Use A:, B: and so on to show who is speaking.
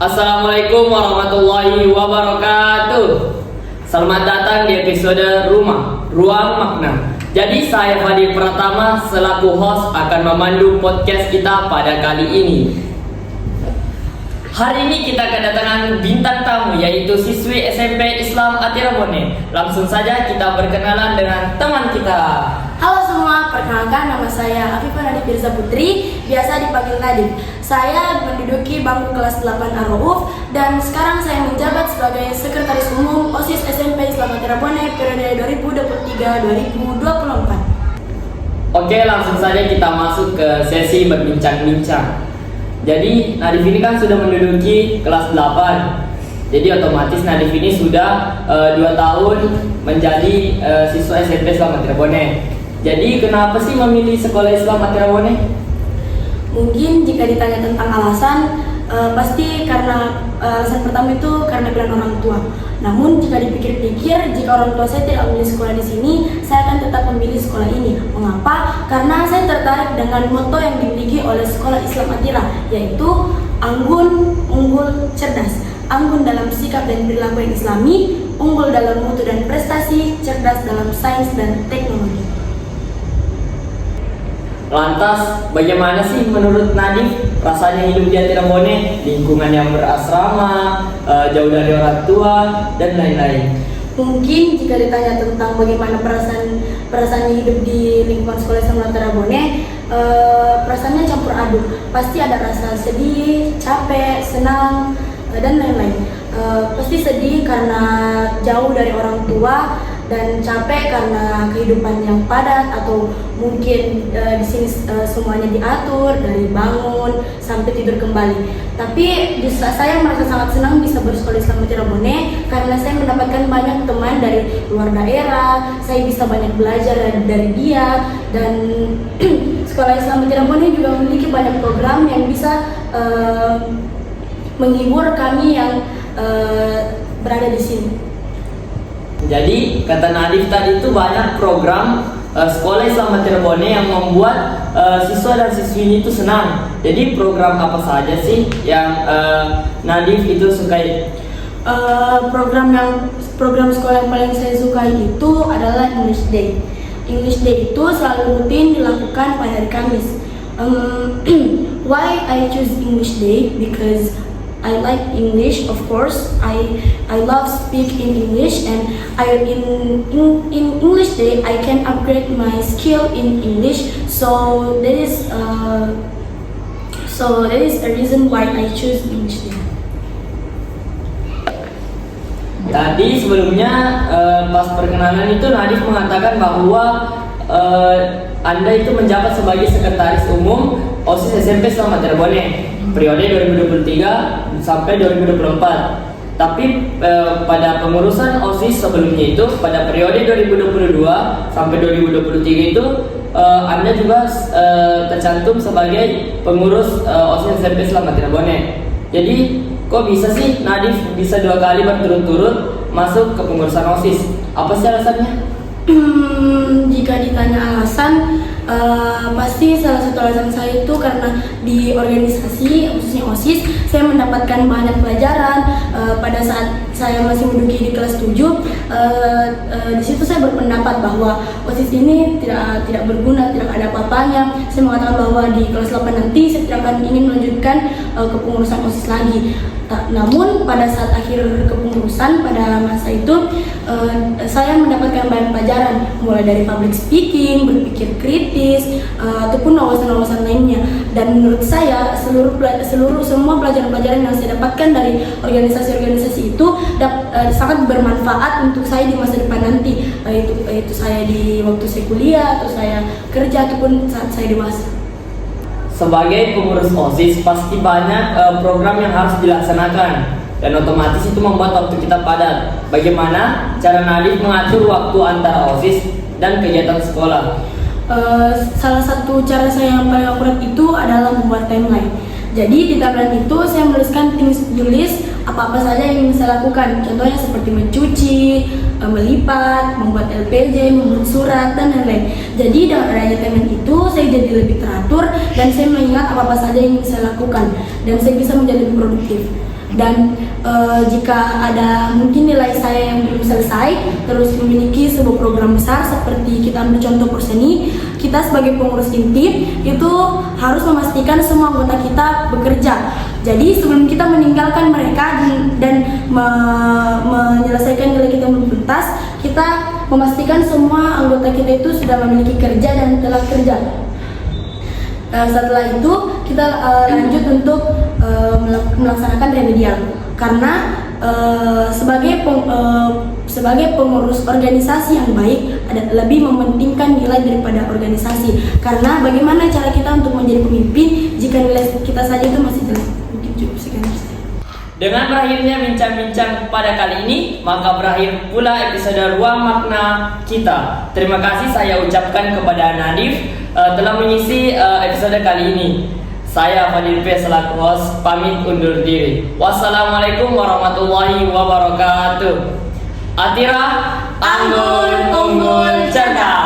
A: Assalamualaikum warahmatullahi wabarakatuh. Selamat datang di episode Ruang Makna. Jadi saya Fadil Pratama selaku host akan memandu podcast kita pada kali ini. Hari ini kita kedatangan bintang tamu yaitu siswi SMP Islam Atirabone. Langsung saja kita berkenalan dengan teman kita.
B: Halo semua, perkenalkan nama saya Afifah Nadif Mirza Putri, biasa dipanggil Nadif. Saya menduduki bangku kelas 8 Ar-Rauf dan sekarang saya menjabat sebagai Sekretaris Umum OSIS SMP Islam Atirabone periode 2023-2024.
A: Oke, langsung saja kita masuk ke sesi berbincang-bincang. Jadi Nadif ini kan sudah menduduki kelas 8. Jadi otomatis Nadif ini sudah 2 tahun menjadi siswa SMP Islam Atirabone. Jadi kenapa sih memilih sekolah Islam Atirabone?
B: Mungkin jika ditanya tentang alasan, pasti karena alasan pertama itu karena pilihan orang tua. Namun jika dipikir-pikir, jika orang tua saya tidak memilih sekolah di sini, saya akan tetap memilih sekolah ini. Mengapa? Karena saya tertarik dengan moto yang dimiliki oleh sekolah Islam Atira, yaitu anggun, unggul, cerdas. Anggun dalam sikap dan perilaku yang islami, unggul dalam mutu dan prestasi, cerdas dalam sains dan teknologi.
A: Lantas, bagaimana sih menurut Nadif rasanya hidup di Atirabone? Lingkungan yang berasrama, jauh dari orang tua, dan lain-lain.
B: Mungkin jika ditanya tentang bagaimana perasaannya hidup di lingkungan sekolah Islam Atirabone, perasaannya campur aduk. Pasti ada rasa sedih, capek, senang, dan lain-lain. Pasti sedih karena jauh dari orang tua, dan capek karena kehidupan yang padat, atau mungkin di sini semuanya diatur dari bangun sampai tidur kembali. Tapi saya merasa sangat senang bisa bersekolah Islam Atirabone karena saya mendapatkan banyak teman dari luar daerah. Saya bisa banyak belajar dari dia, dan sekolah Islam Atirabone juga memiliki banyak program yang bisa menghibur kami yang berada di sini.
A: Jadi kata Nadif tadi itu banyak program sekolah Islam Atirabone yang membuat siswa dan siswi itu senang. Jadi program apa saja sih yang Nadif itu sukai?
B: Program sekolah yang paling saya sukai itu adalah English Day. English Day itu selalu rutin dilakukan pada hari Kamis. Why I choose English Day? Because I like English, of course. I love speaking English, and in English Day I can upgrade my skill in English. So that is a reason why I choose English Day.
A: Tadi sebelumnya pas perkenalan itu Nadif mengatakan bahwa Anda itu menjabat sebagai Sekretaris Umum OSIS SMP Islam Atirabone periode 2023 sampai 2024. Tapi pada pengurusan OSIS sebelumnya itu pada periode 2022 sampai 2023 itu Anda juga tercantum sebagai pengurus OSIS SMP Islam Atirabone. Jadi kok bisa sih Nadif bisa 2 kali berturut-turut masuk ke pengurusan OSIS? Apa sih alasannya?
B: Jika ditanya alasan, pasti salah satu alasan saya itu karena di organisasi khususnya OSIS saya mendapatkan banyak pelajaran. Pada saat saya masih menduduki di kelas 7, di situ saya berpendapat bahwa OSIS ini tidak berguna, tidak ada apa-apanya. Saya mengatakan bahwa di kelas 8 nanti saya tidak akan ingin melanjutkan kepengurusan OSIS lagi. Namun pada saat akhir kepengurusan pada masa itu, saya mendapatkan banyak pelajaran, mulai dari public speaking, berpikir kritis, ataupun wawasan-wawasan lainnya. Dan menurut saya semua pelajaran-pelajaran yang saya dapatkan dari organisasi-organisasi itu sangat bermanfaat untuk saya di masa depan nanti, yaitu saya di waktu saya kuliah, atau saya kerja, ataupun saat saya dewasa.
A: Sebagai pengurus OSIS pasti banyak program yang harus dilaksanakan, dan otomatis itu membuat waktu kita padat. Bagaimana cara Nadif mengatur waktu antara OSIS dan kegiatan sekolah?
B: Salah satu cara saya yang paling akurat itu adalah membuat timeline. Jadi di timeline itu saya menuliskan things you list, apa-apa saja yang ingin saya lakukan. Contohnya seperti mencuci, melipat, membuat LPJ, membuat surat, dan lain-lain. Jadi dengan adanya temen itu saya jadi lebih teratur dan saya mengingat apa-apa saja yang ingin saya lakukan dan saya bisa menjadi lebih produktif. Dan jika ada mungkin nilai saya yang belum selesai, terus memiliki sebuah program besar seperti kita ambil contoh Porseni, kita sebagai pengurus inti itu harus memastikan semua anggota kita bekerja. Jadi sebelum kita meninggalkan mereka dan menyelesaikan nilai kita belum tuntas, kita memastikan semua anggota kita itu sudah memiliki kerja dan telah kerja. Setelah itu kita lanjut untuk melaksanakan remedial karena sebagai pengurus organisasi yang baik lebih mementingkan nilai daripada organisasi, karena bagaimana cara kita untuk menjadi pemimpin jika nilai kita saja itu masih jelek. Mungkin cukup sekian.
A: Dengan berakhirnya bincang-bincang pada kali ini, maka berakhir pula episode Ruang Makna kita. Terima kasih saya ucapkan kepada Nadif telah mengisi episode kali ini. Saya Fadil P selaku host pamit undur diri. Wassalamualaikum warahmatullahi wabarakatuh. Atira, Anggun, Unggul, Cerdas.